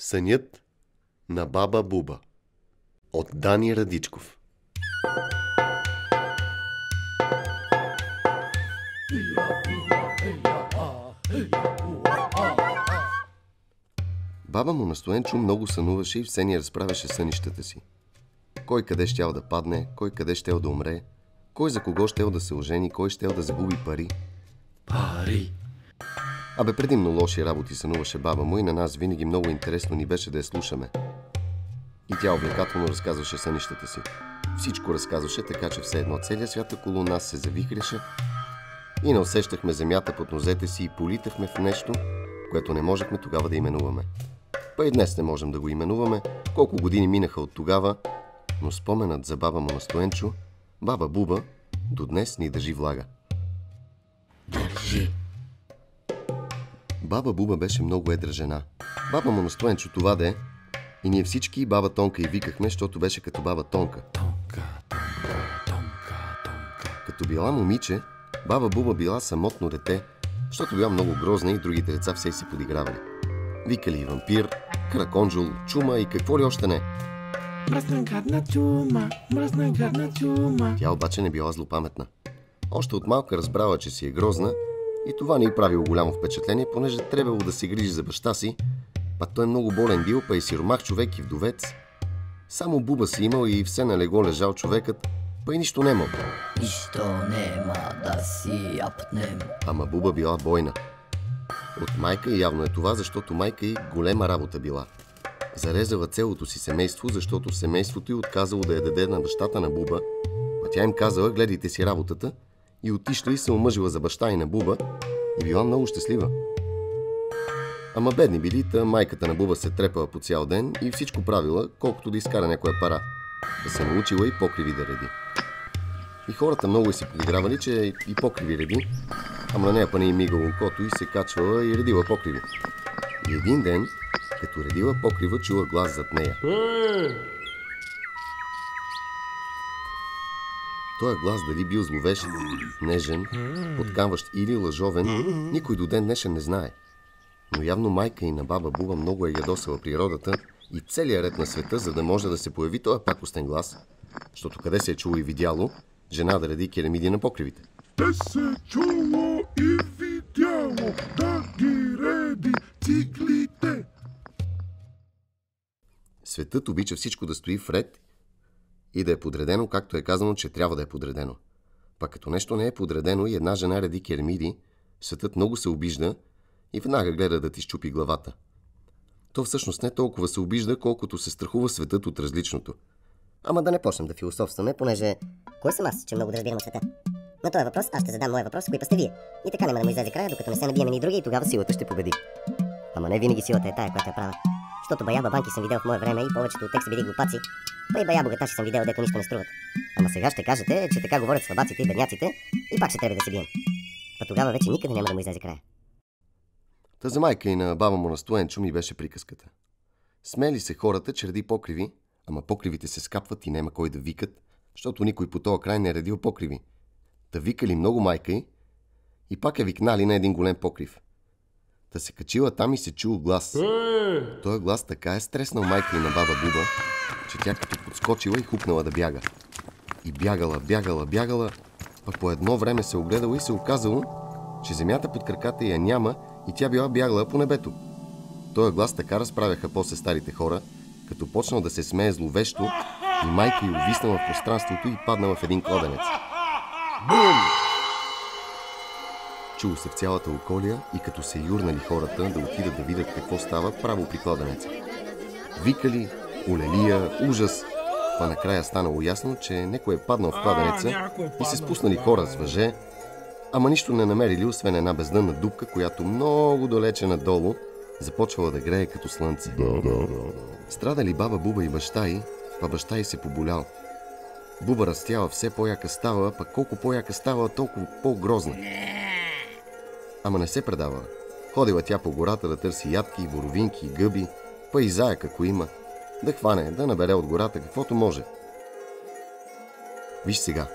Сънят на баба Буба от Дани Радичков. Баба му на Стоенчо много сънуваше и все ни разправяше сънищата си. Кой къде щял да падне, кой къде щял да умре, кой за кого щял да се ожени, кой щял да загуби пари. Пари! Абе, предимно лоши работи сънуваше баба му и на нас винаги много интересно ни беше да я слушаме. И тя увлекателно разказваше сънищата си. Всичко разказваше, така че все едно целият свят около нас се завихряше и не усещахме земята под нозете си и политахме в нещо, което не можехме тогава да именуваме. Па и днес не можем да го именуваме, колко години минаха от тогава, но споменът за баба му на Стоенчо, баба Буба, до днес ни държи влага. Държи! Баба Буба беше много едра жена. Баба му на Стоенчо това де, и ние всички баба Тонка и викахме, защото беше като баба Тонка. Тонка. Като била момиче, баба Буба била самотно дете, защото била много грозна и другите деца все си подигравали. Викали и вампир, краконджул, чума и какво ли още не. Мръсна гадна чума. Тя обаче не била злопаметна. Още от малка разбрала, че си е грозна и това не й правило голямо впечатление, понеже трябвало да се грижи за баща си, пак той много болен бил, па и сиромах човек и вдовец. Само Буба си имал и все на легло лежал човекът, па и нищо немал. Нищо нема да си апнем. Ама Буба била бойна. От майка и явно е това, защото майка й голема работа била. Зарезала целото си семейство, защото семейството й отказало да я даде на бащата на Буба, а тя им казала: гледайте си работата, и отишла и се омъжила за баща и на Буба и била много щастлива. Ама бедни били, та майката на Буба се трепала по цял ден и всичко правила, колкото да изкара някоя пара. Да се научила и покриви да реди. И хората много си подигравали, че и покриви реди, ама на нея па не й мигало окото и се качвала и редила покриви. И един ден, като редила покрива, чула глас зад нея. Тоя глас дали бил зловещ, нежен, подканващ или лъжовен, никой до ден днешен не знае. Но явно майка и на баба Буба много е ядосала природата и целият ред на света, за да може да се появи този пакостен глас, защото къде се е чуло и видяло жена да реди керамиди на покривите. Те се чуло и видяло да ги реди циглите. Светът обича всичко да стои в ред и да е подредено, както е казано, че трябва да е подредено. Пак като нещо не е подредено и една жена реди керамиди, светът много се обижда и веднага гледа да ти щупи главата. То всъщност не толкова се обижда, колкото се страхува светът от различното. Ама да не почнем да философстваме, понеже кой съм аз, че много да разбирам света? На този въпрос аз ще задам моя въпрос, кои па сте вие. И така няма да му излезе края, докато не се набием ни други и тогава силата ще победи. Ама не винаги силата е тая, която я правя. Защото бая бабанки съм видял в мое време и повечето от тях са били глупаци, па и бая богаташи съм видял, дето нищо не струват. Ама сега ще кажете, че така говорят слабаците и бедняците и пак ще трябва да се бием. Па тогава вече никъде няма да му излезе края. Та за майка и на баба му на Стоенчо ми беше приказката. Смели се хората, че реди покриви, ама покривите се скапват и нема кой да викат, защото никой по този край не е редил покриви. Та викали много майка и пак я викнали на един голем покрив. Та се качила там и се чул глас. Той глас така е стреснал майка и на баба Буба, че тя като подскочила и хупнала да бяга. И бягала, пък по едно време се огледала и се оказало, че земята под краката я няма и тя била бягала по небето. Той глас така разправяха после старите хора, като почнал да се смее зловещо и майка й увиснала в пространството и паднала в един кладенец. Бум! Чуло се в цялата околия и като се юрнали хората да отидат да видят какво става право при кладенеца. Викали, улелия, ужас, па накрая станало ясно, че некой е паднал в кладенеца и се спуснали хора с въже, ама нищо не намерили, освен една бездънна дупка, която много далече надолу започвала да грее като слънце. Страдали баба Буба и баща й, па баща й се поболял. Буба растяла, все по-яка ставала, пък колко по-яка ставала, толкова по-грозна. Ама не се предавала. Ходила тя по гората да търси ядки, боровинки, гъби, па и заек, ако има. Да хване, да набере от гората каквото може. Виж сега,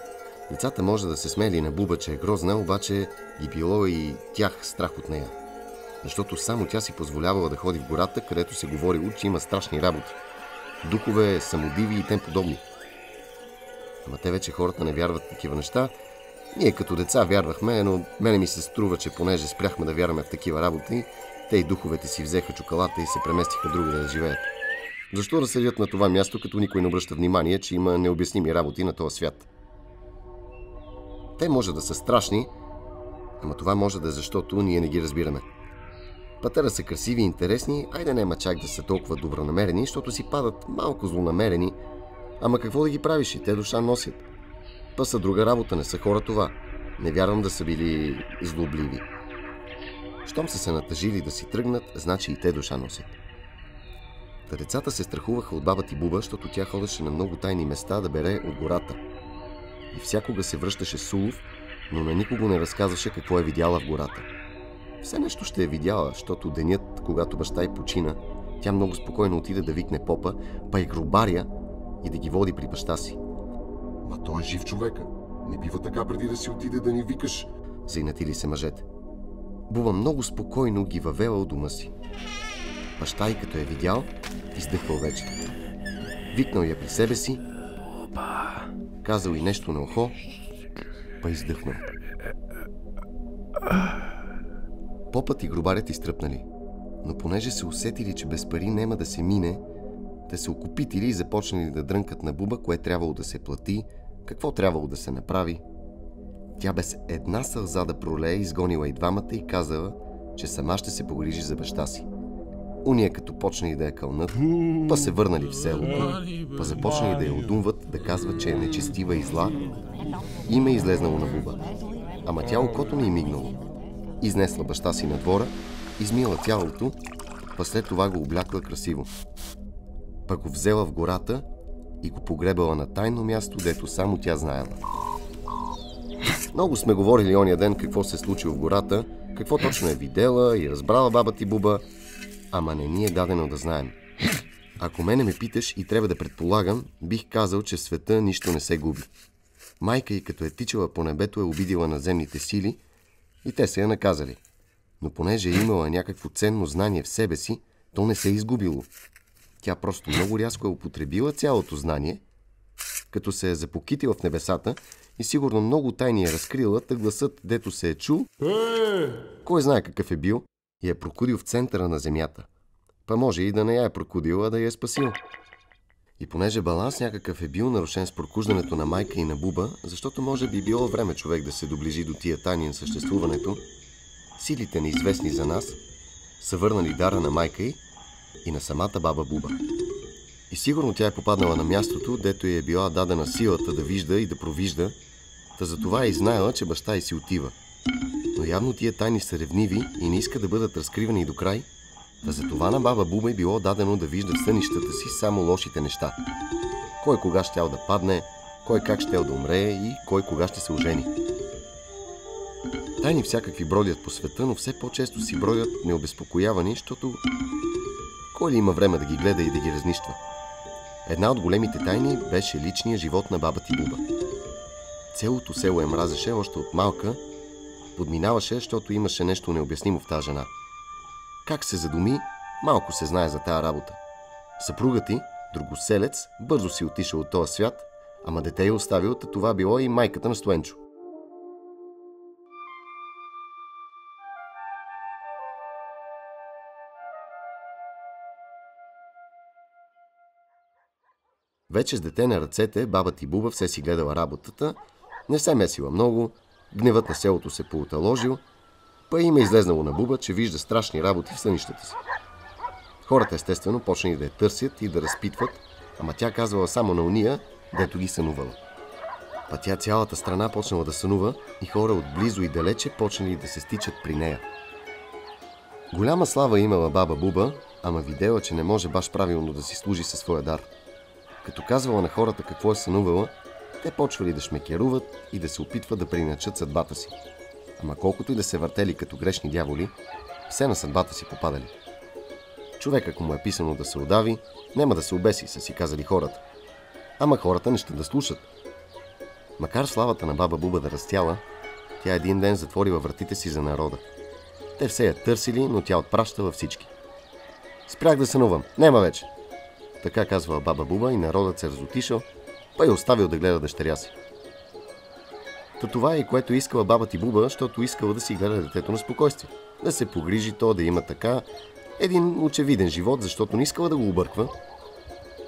децата може да се смели на Буба, че е грозна, обаче и било и тях страх от нея. защото само тя си позволявала да ходи в гората, където се говорило, че има страшни работи. Духове, самодиви и тем подобни. Ама те вече хората не вярват в такива неща. Ние като деца вярвахме, но мене ми се струва, че понеже спряхме да вярваме в такива работи, те и духовете си взеха чоколата и се преместиха другаде да живеят. Защо да седят на това място, като никой не обръща внимание, че има необясними работи на този свят? Те може да са страшни, ама това може да е защото ние не ги разбираме. Пътера са красиви и интересни, айде няма чак да са толкова добронамерени, защото си падат малко злонамерени, ама какво да ги правиш, и те душа носят. Па са друга работа, не са хора това. Не вярвам да са били злобливи. Щом са се натъжили да си тръгнат, значи и те душа носят. Та децата се страхуваха от баба ти Буба, защото тя ходеше на много тайни места да бере от гората. И всякога се връщаше с улов, но на никого не разказваше какво е видяла в гората. Все нещо ще е видяла, защото денят, когато баща й почина, тя много спокойно отиде да викне попа, па и гробаря, и да ги води при баща си. Ма той е жив човека. Не бива така преди да си отиде да ни викаш. Заинатили се мъжете. Буба много спокойно ги въвела от дома си. Баща й като е видял, издъхвал вече. Викнал я при себе си, казал и нещо на ухо, па издъхнал. Попът и гробарят изтръпнали, но понеже се усетили, че без пари нема да се мине, те се окупитили и започнали да дрънкат на Буба, кое трябвало да се плати, какво трябвало да се направи. Тя без една сълза да пролее изгонила и двамата и казала, че сама ще се погрижи за баща си. Уния като почнали да я кълнат, па се върнали в селото, па започнали да я одумват, да казват, че е нечестива и зла. Име излезнало на Буба. Ама тя окото не й мигнало. Изнесла баща си на двора, измила тялото, па след това го облякла красиво. Па го взела в гората и го погребала на тайно място, дето само тя знаела. Много сме говорили ония ден какво се случило в гората, какво точно е видела и разбрала баба ти Буба, ама не ни е дадено да знаем. Ако мене ме питаш и трябва да предполагам, бих казал, че в света нищо не се губи. Майка й като е тичала по небето е обидила наземните сили и те се я наказали. Но понеже е имала някакво ценно знание в себе си, то не се е изгубило. Тя просто много рязко е употребила цялото знание, като се е запокитила в небесата и сигурно много тайни е разкрила, та гласът, дето се е чул, кой знае какъв е бил, и е прокудил в центъра на земята. Па може и да не я е прокудил, а да я е спасил. И понеже баланс някакъв е бил нарушен с прокуждането на майка и на Буба, защото може би било време човек да се доближи до тия тайни на съществуването, силите неизвестни за нас са върнали дара на майка й и на самата баба Буба. И сигурно тя е попаднала на мястото, дето й е била дадена силата да вижда и да провижда, та затова е и знаела, че баща й си отива. Но явно тия тайни са ревниви и не искат да бъдат разкривани до край, та затова на баба Буба е било дадено да вижда в сънищата си само лошите неща. Кой кога щял да падне, кой как щял да умре и кой кога ще се ожени. Тайни всякакви бродят по света, но все по-често си бродят необезпокоявани, защото кой ли има време да ги гледа и да ги разнищва? Една от големите тайни беше личният живот на баба ти Буба. Целото село я мразеше още от малка, подминаваше, защото имаше нещо необяснимо в тази жена. Как се задуми, малко се знае за тая работа. Съпругът ти, другоселец, бързо си отишъл от този свят, ама дете я оставил, та това било и майката на Стоенчо. Вече с дете на ръцете, баба ти Буба все си гледала работата, не се месила много, гневът на селото се поуталожил, па им е излезнало на Буба, че вижда страшни работи в сънищата си. Хората естествено почнали да я търсят и да разпитват, ама тя казвала само на уния, дето ги сънувала. Па тя цялата страна почнала да сънува и хора отблизо и далече почнали да се стичат при нея. Голяма слава имала баба Буба, ама видела, че не може баш правилно да си служи със своя дар. Като казвала на хората какво е сънувала, те почвали да шмекеруват и да се опитват да преиначат съдбата си. Ама колкото и да се въртели като грешни дяволи, все на съдбата си попадали. Човек, ако му е писано да се удави, няма да се обеси, са си казали хората. Ама хората не ще да слушат. Макар славата на баба Буба да растяла, тя един ден затворила вратите си за народа. Те все я търсили, но тя отпращала всички. Спрях да сънувам, нема вече. Така казвала баба Буба и народът се разотишал, па я оставил да гледа дъщеря си. Та това е и което искала баба ти Буба, защото искала да си гледа детето на спокойствие. Да се погрижи то, да има така един очевиден живот, защото не искала да го обърква.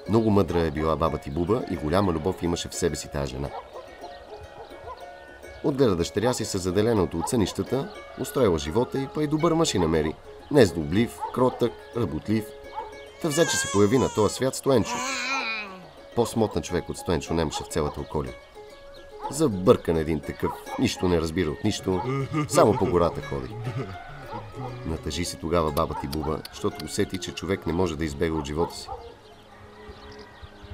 Много мъдра е била баба ти Буба и голяма любов имаше в себе си тази жена. Отгледа дъщеря си със заделеното от сънищата, устроила живота и па и добър мъж и намери. Незлоблив, кротък, работлив. Та взе, че се появи на този свят Стоенчо. По-смотан човек от Стоенчо нямаше в цялата околия. Забъркан един такъв, нищо не разбира от нищо, само по гората ходи. Натъжи се тогава баба ти Буба, защото усети, че човек не може да избега от живота си.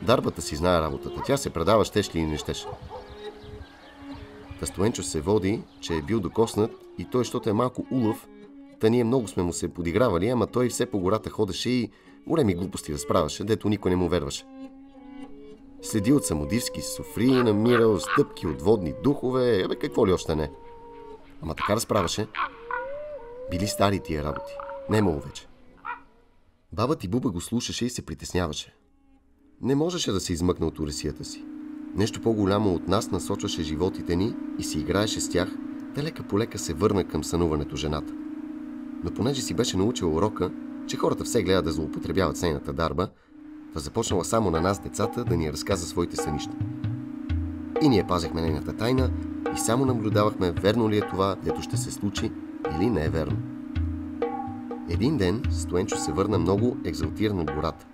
Дарбата си знае работата, тя се предава щеш ли и не щеше. Та Стоенчо се води, че е бил докоснат и той, защото е малко улъв, та ние много сме му се подигравали, ама той все по гората ходеше и големи глупости разправяше, дето никой не му верваше. Следи от самодивски софри, намирал стъпки от водни духове, какво ли още не. Ама така разправяше. Били стари тия работи. Не имало вече. Баба ти Буба го слушаше и се притесняваше. Не можеше да се измъкне от уресията си. Нещо по-голямо от нас насочваше животите ни и си играеше с тях, те лека по лека се върна към сънуването жената. Но понеже си беше научила урока, че хората все гледат да злоупотребяват с нейната дарба, да започнала само на нас, децата, да ни разказа своите сънища. И ние пазехме нейната тайна и само наблюдавахме верно ли е това, дето ще се случи или не е верно. Един ден Стоенчо се върна много екзалтиран от гората.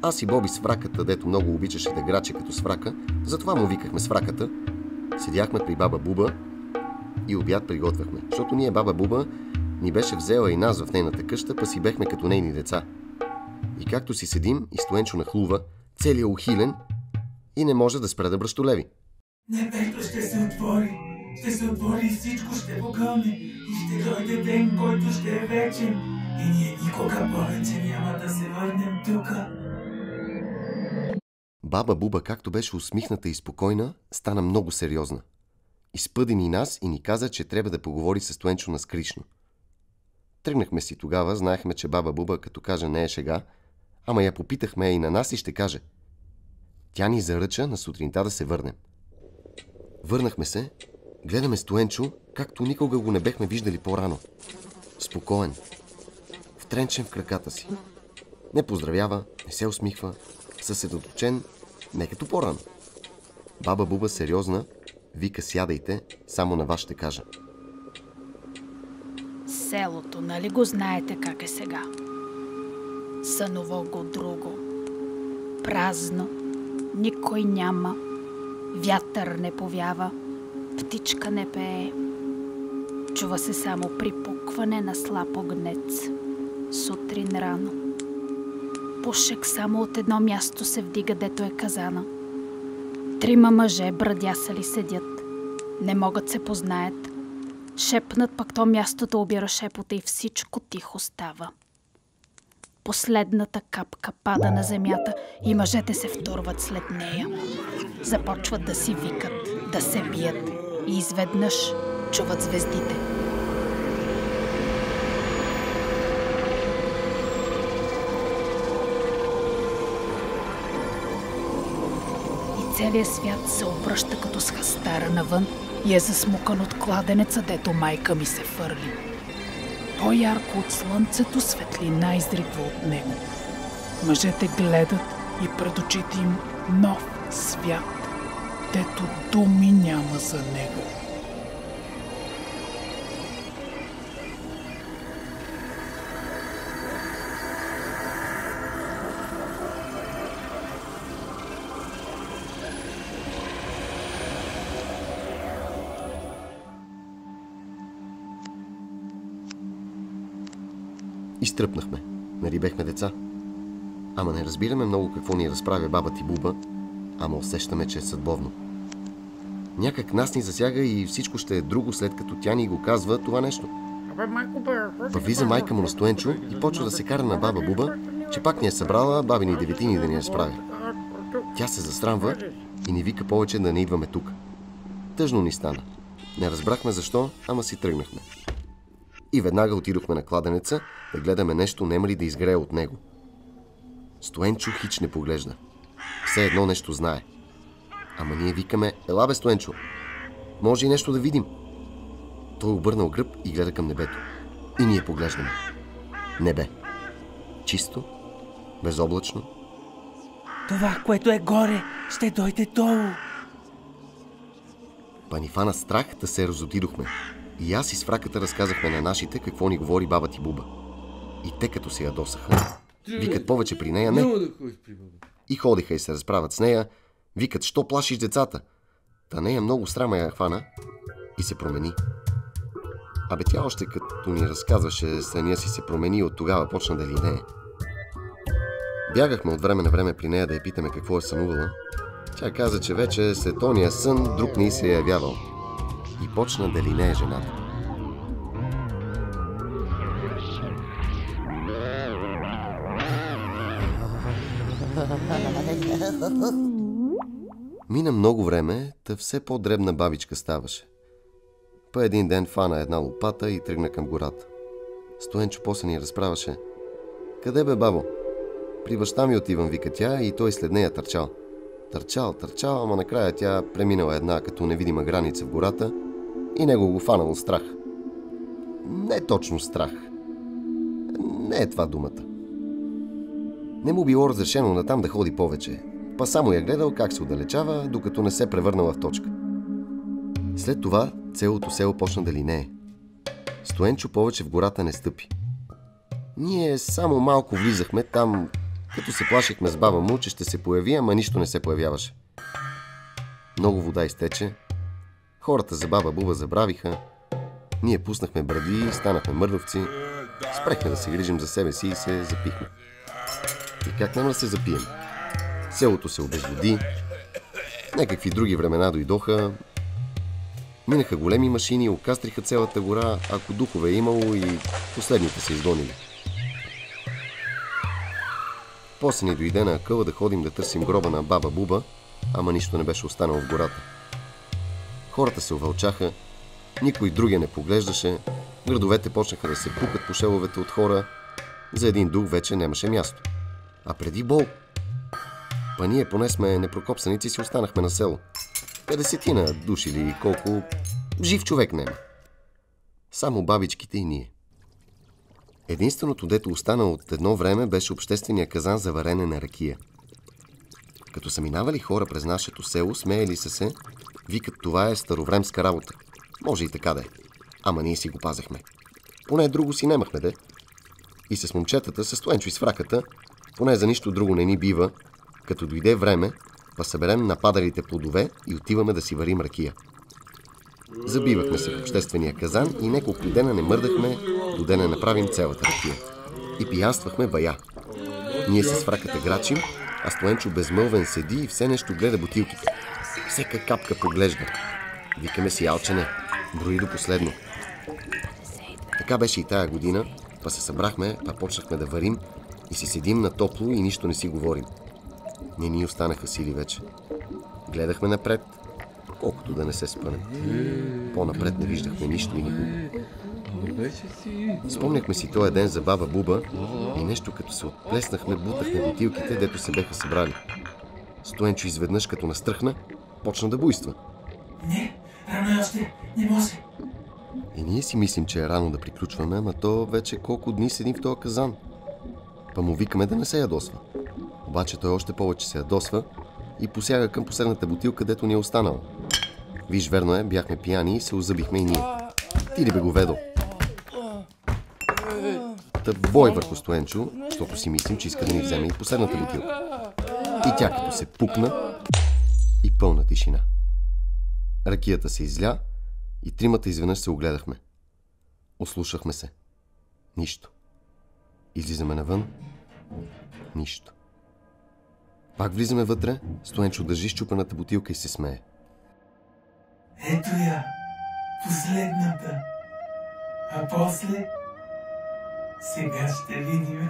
Аз и Боби с враката, дето много обичаше да граче като сврака, затова му викахме свраката, седяхме при баба Буба и обяд приготвяхме, защото ние баба Буба ни беше взела и нас в нейната къща, па си бехме като нейни деца. И както си седим, и Стоенчо нахлува, целият ухилен и не може да спре да бръщолеви. Небето ще се отвори. Ще се отвори и всичко ще погълне. И ще дойде ден, който ще е вечен. И ние никога повече няма да се върнем тука. Баба Буба, както беше усмихната и спокойна, стана много сериозна. Изпъди ни нас и ни каза, че трябва да поговори с Стоенчо наскришно. Тръгнахме си тогава, знаехме, че баба Буба, като каже не е шега, ама я попитахме и на нас и ще каже. Тя ни заръча на сутринта да се върнем. Върнахме се, гледаме Стоенчо, както никога го не бехме виждали по-рано. Спокоен, втренчен в краката си. Не поздравява, не се усмихва, съсредоточен, не като по-рано. Баба Буба сериозна, вика сядайте, само на вас ще кажа. Селото, нали го знаете как е сега? Сънувал го друго. Празно, никой няма, вятър не повява, птичка не пее. Чува се само припукване на слаб огнец. Сутрин рано. Пушек само от едно място се вдига, дето е казана. 3 мъже брадясали седят. Не могат се познаят. Шепнат, пак то мястото обира шепота и всичко тихо става. Последната капка пада на земята и мъжете се втурват след нея. Започват да си викат, да се бият и изведнъж чуват звездите. И целият свят се обръща като с хастара навън и е засмукан от кладенеца, дето майка ми се фърли. По-ярко от слънцето светлина изригва от него. Мъжете гледат и пред очите им нов свят, дето думи няма за него. Изтръпнахме. Нали бехме деца? Ама не разбираме много какво ни разправя баба ти Буба, ама усещаме, че е съдбовно. Някак нас ни засяга и всичко ще е друго, след като тя ни го казва това нещо. Па влиза майка му на Стоенчо и почва да се кара на баба Буба, че пак ни е събрала бабини деветини да ни разправя. Тя се засрамва и ни вика повече да не идваме тук. Тъжно ни стана. Не разбрахме защо, ама си тръгнахме. И веднага отидохме на кладенеца да гледаме нещо, нема ли да изгрее от него. Стоенчо хич не поглежда. Все едно нещо знае. Ама ние викаме: ела бе, Стоенчо, може и нещо да видим. Той обърнал гръб и гледа към небето. И ние поглеждаме. Небе. Чисто, безоблачно. Това, което е горе, ще дойде долу. Па ни фана страх да се разотидохме. И аз и с фраката разказахме на нашите какво ни говори баба ти Буба. И те като се ядосаха, викат повече при нея не. И ходиха и се разправят с нея, викат: що плашиш децата? Та нея много срама я хвана и се промени. Абе тя още като ни разказваше съня си се промени и от тогава почна да линее. Бягахме от време на време при нея да я питаме какво е сънувала. Тя каза, че вече след ония сън друг не й се е явявал. И почна да линее жената. Мина много време, та все по-дребна бабичка ставаше. Па един ден фана една лопата и тръгна към гората. Стоенчо после ни разправяше: къде бе, бабо? При баща ми отивам, вика тя, и той след нея търчал. Търчал, ама накрая тя преминала една като невидима граница в гората и него го фанало страх. Не точно страх. Не е това думата. Не му било разрешено натам да ходи повече, па само я гледал как се отдалечава, докато не се превърнала в точка. След това цялото село почна да линее. Стоенчо повече в гората не стъпи. Ние само малко влизахме там, като се плашихме с баба му, че ще се появи, ама нищо не се появяваше. Много вода изтече, хората за баба Буба забравиха, ние пуснахме бради, станахме мърдовци, спрехме да се грижим за себе си и се запихме. И как няма да се запием? Селото се обезводи, някакви други времена дойдоха, минаха големи машини, окастриха цялата гора, ако духове е имало, и последните се изгонили. После ни дойде на акъла да ходим да търсим гроба на баба Буба, ама нищо не беше останало в гората. Хората се увълчаха, никой другия не поглеждаше, градовете почнаха да се пукат по шеловете от хора, за един дух вече нямаше място. А преди бол, па ние поне сме непрокопсаници, си останахме на село. 50 души или колко, жив човек нема. Само бабичките и ние. Единственото, дето остана от едно време, беше обществения казан за варене на ракия. Като са минавали хора през нашето село, смеяли се, викат: това е старовремска работа. Може и така да е. Ама ние си го пазехме. Поне друго си немахме, де. И с момчетата, с Стоенчо и с фраката, поне за нищо друго не ни бива, като дойде време, па съберем нападалите плодове и отиваме да си варим ракия. Забивахме се в обществения казан и няколко дена не мърдахме, до да не направим цялата ракия. И пиянствахме бая. Ние с фраката грачим, а Стоенчо безмълвен седи и все нещо гледа бутилките. Всека капка поглежда. Викаме си: алчене, брои до последно. Така беше и тая година, па се събрахме, па почнахме да варим и си седим на топло и нищо не си говорим. Не ни останаха сили вече. Гледахме напред, колкото да не се спънем. По-напред не виждахме нищо и никого. Спомняхме си този ден за баба Буба и нещо като се отплеснахме, бутахме бутилките, дето се беха събрали. Стоенчо изведнъж, като настръхна, почна да буйства. Не, рано е още, не може. И ние си мислим, че е рано да приключваме, ама то вече колко дни седим в този казан. Па му викаме да не се ядосва. Обаче той още повече се ядосва и посяга към последната бутилка, дето ни е останала. Виж, верно е, бяхме пияни и се озъбихме и ние. Ти ли бе го ведо? Та бой върху Стоенчо, защото си мислим, че иска да ни вземе и последната бутилка. И тя като се пукна и пълна тишина. Ракията се изля и тримата изведнъж се огледахме. Ослушахме се. Нищо. Излизаме навън. Нищо. Пак влизаме вътре, Стоенчо държи счупената бутилка и се смее. Ето я, последната. А после... сега ще видим.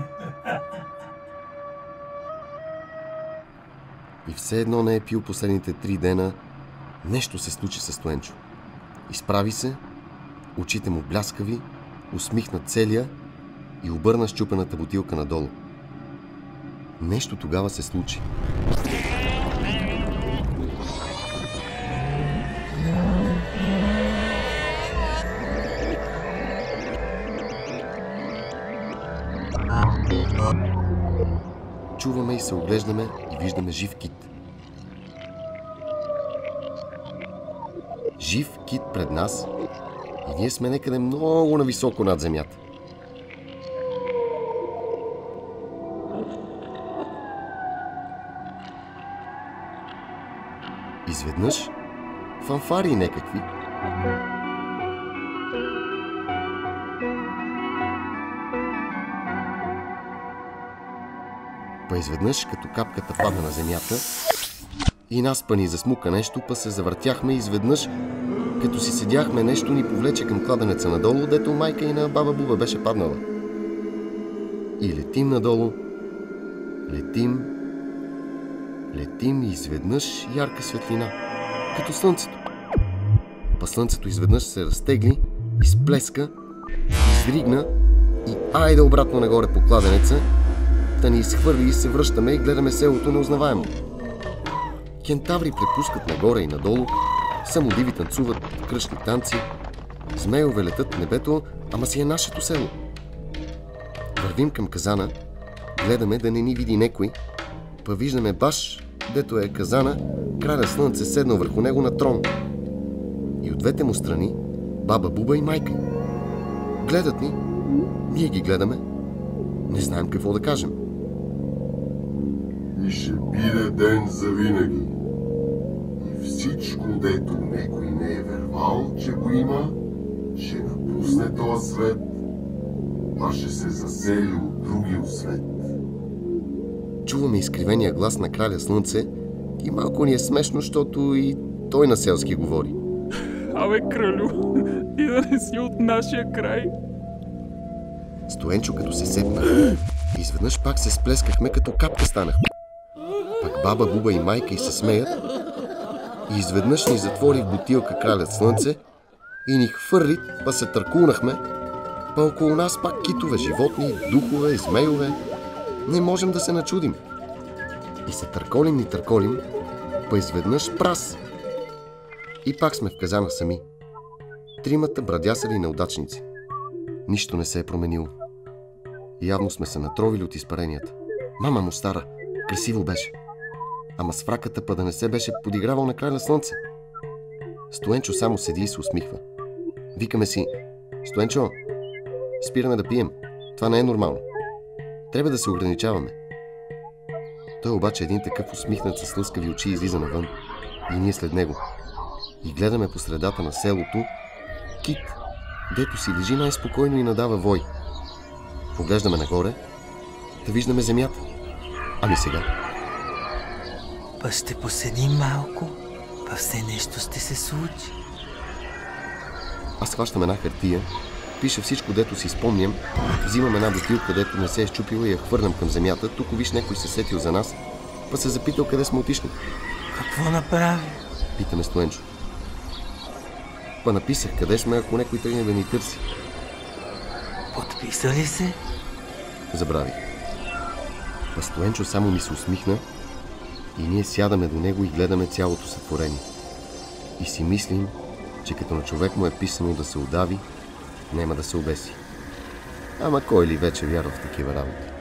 И все едно не е пил последните 3 дена. Нещо се случи с Стоенчо. Изправи се, очите му бляскави, усмихна целия и обърна счупената бутилка надолу. Нещо тогава се случи. Чуваме и се оглеждаме и виждаме жив кит. Жив кит пред нас и ние сме некъде много нависоко над земята. Изведнъж фанфари някакви. Па изведнъж, като капката падна на земята и нас па ни засмука нещо, па се завъртяхме и изведнъж, като си седяхме, нещо ни повлече към кладенеца надолу, дето майка и на баба Буба беше паднала. И летим надолу, летим и изведнъж ярка светлина, като слънцето. Па слънцето изведнъж се разтегли, изплеска, изригна и айде обратно нагоре по кладенеца, да ни изхвърли и се връщаме и гледаме селото неузнаваемо. Кентаври препускат нагоре и надолу, самодиви танцуват кръшни танци, змейове летат в небето, ама си е нашето село. Вървим към казана, гледаме да не ни види некой, па виждаме баш, дето е казана, краля слънце седнал върху него на трон. И от двете му страни баба Буба и майка. Гледат ни, ние ги гледаме, не знаем какво да кажем. И ще биде ден завинаги. И всичко, дето некой не е вервал, че го има, ще напусне този свет, а ще се засели от другия свет. Чуваме изкривения глас на краля слънце и малко ни е смешно, защото и той на селски говори. Абе, кралю, и да не си от нашия край. Стоенчо като се сепна, изведнъж пак се сплескахме, като капка станахме. Пак баба Буба и майка и се смеят и изведнъж ни затвори в бутилка кралят слънце и ни хвърли, па се търкунахме, па около нас пак китове, животни, духове, змейове. Не можем да се начудим. И се търколим, па изведнъж прас. И пак сме в казана сами. Тримата брадясали неудачници. Нищо не се е променило. Явно сме се натровили от изпаренията. Мама му стара, красиво беше. Ама с фраката па да не се беше подигравал на краля слънце. Стоенчо само седи и се усмихва. Викаме си: Стоенчо, спираме да пием. Това не е нормално. Трябва да се ограничаваме. Той обаче един такъв усмихнат с лъскави очи излиза навън. И ние след него. И гледаме по средата на селото кит, дето си лежи най-спокойно и надава вой. Поглеждаме нагоре, да виждаме земята. Ами сега? Па ще поседим малко, па все нещо ще се случи. Аз хващам една хартия, пиша всичко, дето си спомням, взимам една бутилка, дето не се е счупила и я хвърлям към земята. Тук виж, някой се сетил за нас, па се запитал къде сме отишли. Какво направи? Питаме Стоенчо. Па написах къде сме, ако някой тръгне да ни търси. Подписа ли се? Забравих. Па Стоенчо само ми се усмихна и ние сядаме до него и гледаме цялото сътворение. И си мислим, че като на човек му е писано да се удави, няма да се обеси. Ама кой ли вече вярва в такива работи?